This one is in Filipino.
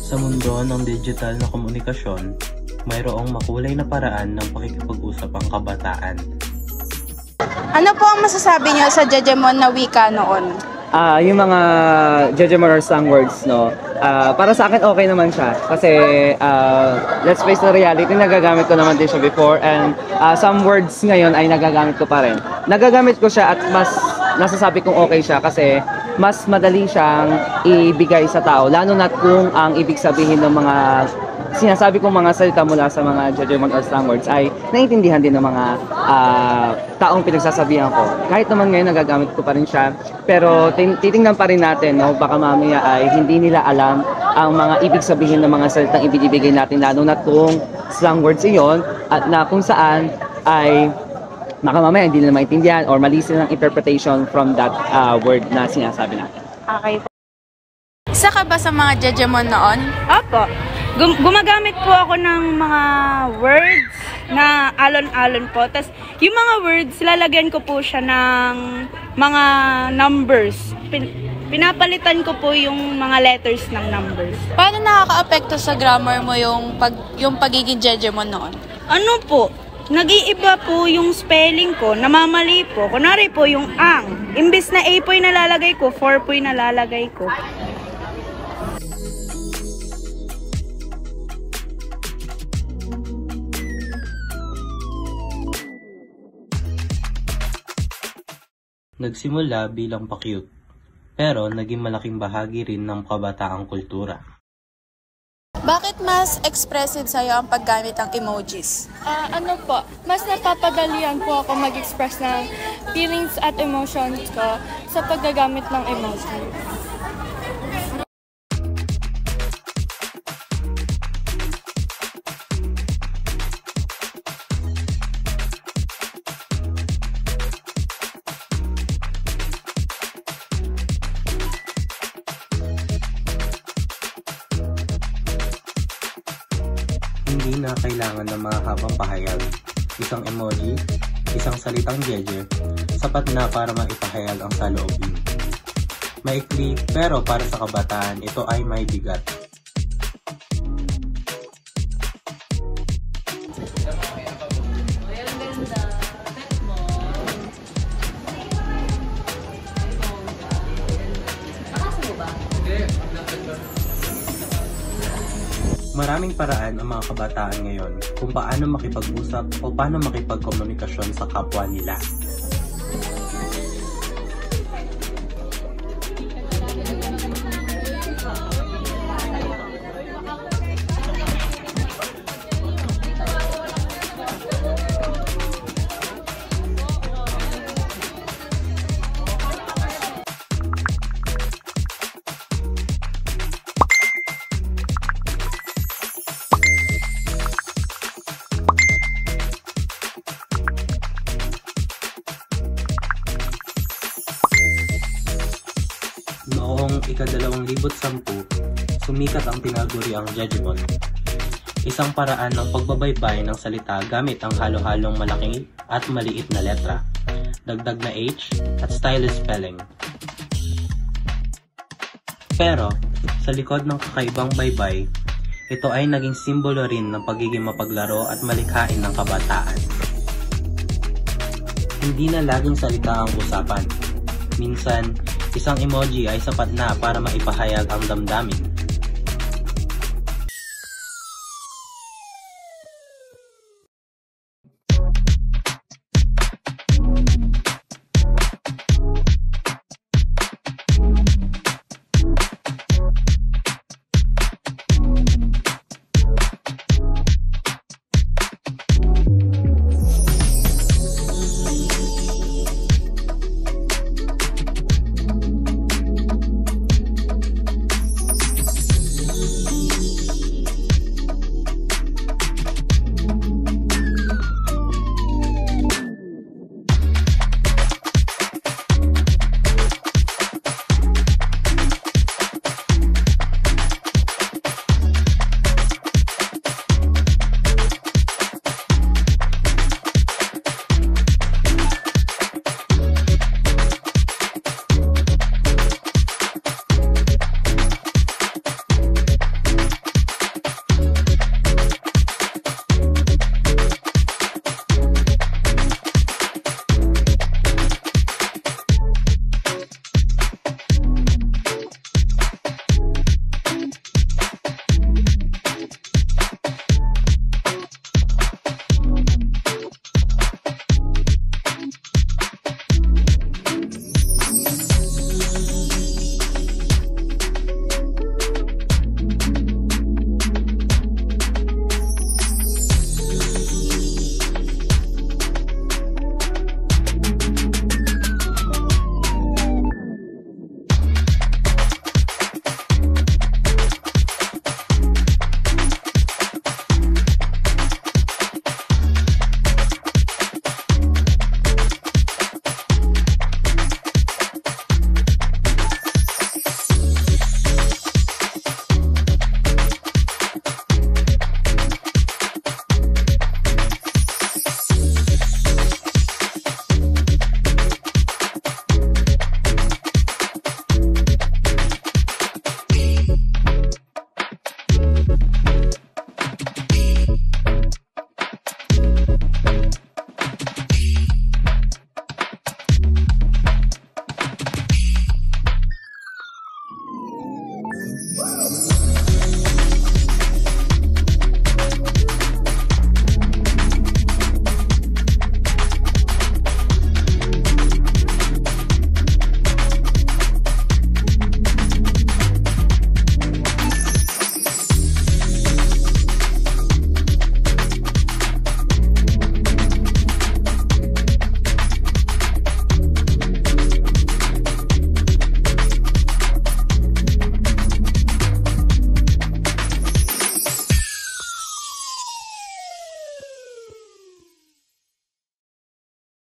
Sa mundo ng digital na komunikasyon, mayroong makulay na paraan ng pakikipag-usap ang kabataan. Ano po ang masasabi niyo sa Jejemon na wika noon? Yung mga Jejemon or slang words, no? Para sa akin okay naman siya kasi let's face the reality, nagagamit ko naman din siya before, and some words ngayon ay nagagamit ko pa rin. Nagagamit ko siya at mas nasasabi kong okay siya kasi mas madali siyang ibigay sa tao, lalo na kung ang ibig sabihin ng mga sinasabi kong mga salita mula sa mga Jejemon or slang words ay naiintindihan din ng mga taong pinagsasabihan ko. Kahit naman ngayon nagagamit ko pa rin siya, pero titingnan pa rin natin, no? Baka mamaya ay hindi nila alam ang mga ibig sabihin ng mga salitang ibibigay natin, lalo na kung slang words iyon at na kung saan ay baka mamaya hindi nila maintindihan or mali silang interpretation from that word na sinasabi natin. Okay. Isa ka ba sa mga Jejemon noon? Opo. Gumagamit po ako ng mga words na alon-alon po. Tapos, yung mga words, lalagyan ko po siya ng mga numbers. Pinapalitan ko po yung mga letters ng numbers. Paano nakaka-apekto sa grammar mo yung pagiging Jejemon noon? Ano po? Nag-iiba po yung spelling ko, namamali po. Kunwari po yung ang. Imbis na A po yung nalalagay ko, 4 po yung nalalagay ko. Nagsimula bilang pa-cute, pero naging malaking bahagi rin ng kabataang kultura. Bakit mas expressive sa'yo ang paggamit ng emojis? Ano po, mas napapadalian po ako mag-express ng feelings at emotions ko sa paggagamit ng emoji. Hindi na kailangan ng mga habang pahayag. Isang emoji, isang salitang jeje, sapat na para maipahayag ang saloobin. Maikli, pero para sa kabataan, ito ay may bigat. Maraming paraan ang mga kabataan ngayon kung paano makipag-usap o paano makipagkomunikasyon sa kapwa nila. Noong ika-2010, sumikat ang tinaguriang Jejemon. Isang paraan ng pagbabaybay ng salita gamit ang halo-halong malaki at maliit na letra, dagdag na H at stylish spelling. Pero, sa likod ng kakaibang baybay, ito ay naging simbolo rin ng pagiging mapaglaro at malikhain ng kabataan. Hindi na laging salita ang usapan. Minsan, isang emoji ay sapat na para maipahayag ang damdamin.